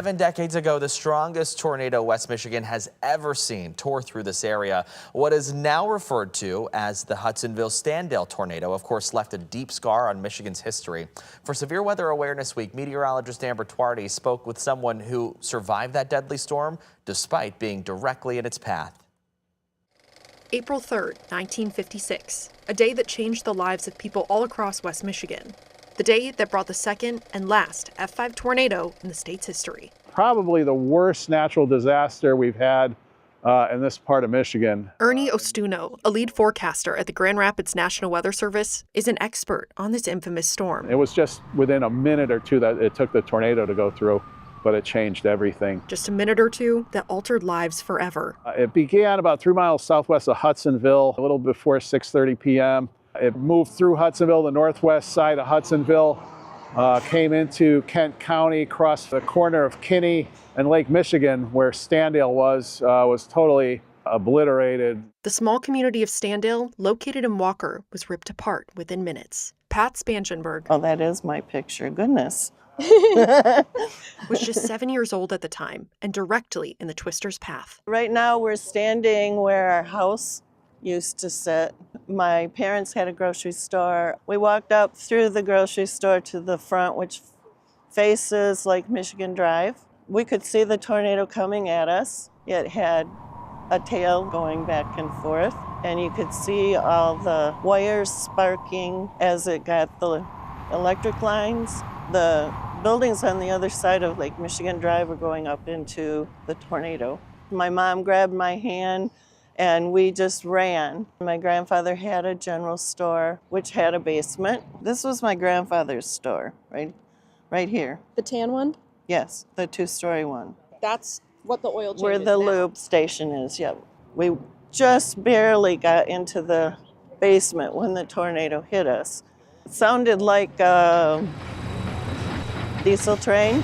7 decades ago, the strongest tornado West Michigan has ever seen tore through this area. What is now referred to as the Hudsonville-Standale tornado, of course, left a deep scar on Michigan's history. For Severe Weather Awareness Week, meteorologist Amber Twardy spoke with someone who survived that deadly storm despite being directly in its path. April 3rd, 1956, a day that changed the lives of people all across West Michigan. The day that brought the second and last F5 tornado in the state's history. Probably the worst natural disaster we've had in this part of Michigan. Ernie Ostuno, a lead forecaster at the Grand Rapids National Weather Service, is an expert on this infamous storm. It was just within a minute or two that it took the tornado to go through, but it changed everything. Just a minute or two that altered lives forever. It began about 3 miles southwest of Hudsonville, a little before 6:30 p.m. It moved through Hudsonville, the northwest side of Hudsonville, came into Kent County, crossed the corner of Kinney and Lake Michigan, where Standale was totally obliterated. The small community of Standale, located in Walker, was ripped apart within minutes. Pat Spangenberg, oh, that is my picture, goodness. was just 7 years old at the time and directly in the twister's path. Right now we're standing where our house used to sit. My parents had a grocery store. We walked up through the grocery store to the front, which faces Lake Michigan Drive. We could see the tornado coming at us. It had a tail going back and forth, and you could see all the wires sparking as it got the electric lines. The buildings on the other side of Lake Michigan Drive were going up into the tornado. My mom grabbed my hand and we just ran. My grandfather had a general store, which had a basement. This was my grandfather's store, right here. The tan one? Yes, the two-story one. That's what the oil change where is the now. lube station is, yep. We just barely got into the basement when the tornado hit us. It sounded like a diesel train.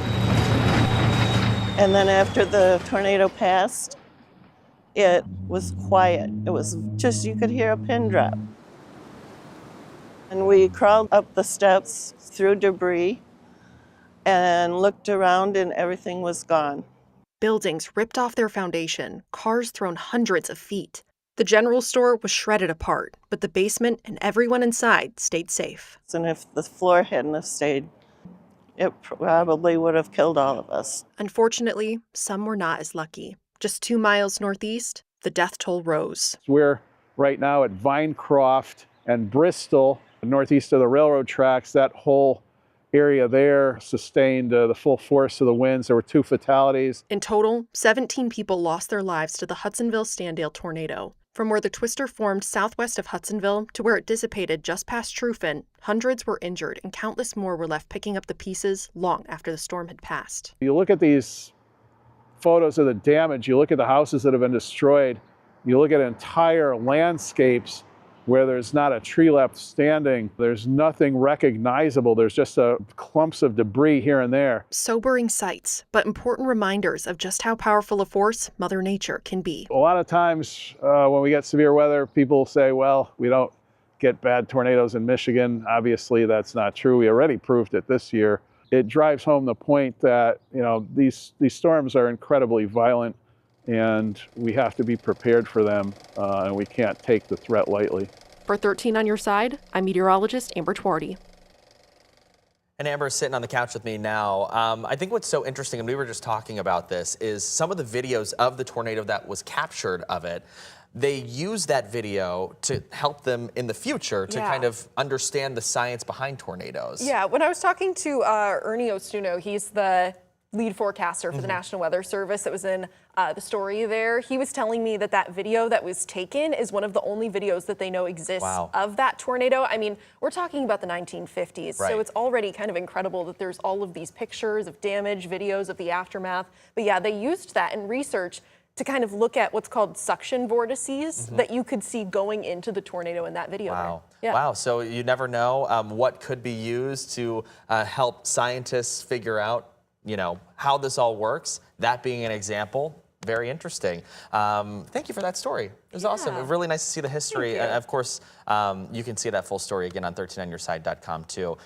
And then after the tornado passed, it was quiet. It was just, you could hear a pin drop. And we crawled up the steps through debris and looked around and everything was gone. Buildings ripped off their foundation, cars thrown hundreds of feet. The general store was shredded apart, but the basement and everyone inside stayed safe. And if the floor hadn't have stayed, it probably would have killed all of us. Unfortunately, some were not as lucky. Just 2 miles northeast, the death toll rose. We're right now at Vinecroft and Bristol, northeast of the railroad tracks. That whole area there sustained the full force of the winds. There were 2 fatalities. In total, 17 people lost their lives to the Hudsonville-Standale tornado. From where the twister formed southwest of Hudsonville to where it dissipated just past Trufen, hundreds were injured and countless more were left picking up the pieces long after the storm had passed. You look at these photos of the damage, you look at the houses that have been destroyed, you look at entire landscapes where there's not a tree left standing, there's nothing recognizable, there's just clumps of debris here and there. Sobering sights, but important reminders of just how powerful a force Mother Nature can be. A lot of times when we get severe weather, people say, well, we don't get bad tornadoes in Michigan. Obviously, that's not true. We already proved it this year. It drives home the point that, you know, these storms are incredibly violent and we have to be prepared for them and we can't take the threat lightly. For 13 on your side, I'm meteorologist Amber Twardy. And Amber's sitting on the couch with me now. I think what's so interesting, and we were just talking about this, is some of the videos of the tornado that was captured of it. They use that video to help them in the future to kind of understand the science behind tornadoes. Yeah, when I was talking to Ernie Ostuno, he's the lead forecaster for the National Weather Service that was in the story there. He was telling me that that video that was taken is one of the only videos that they know exists of that tornado. I mean, we're talking about the 1950s, so it's already kind of incredible that there's all of these pictures of damage, videos of the aftermath. But yeah, they used that in research to kind of look at what's called suction vortices that you could see going into the tornado in that video. Wow. Yeah. Wow. So you never know what could be used to help scientists figure out, you know, how this all works. That being an example, very interesting. Thank you for that story. It was awesome. Really nice to see the history. Of course, you can see that full story again on 13onyourside.com too.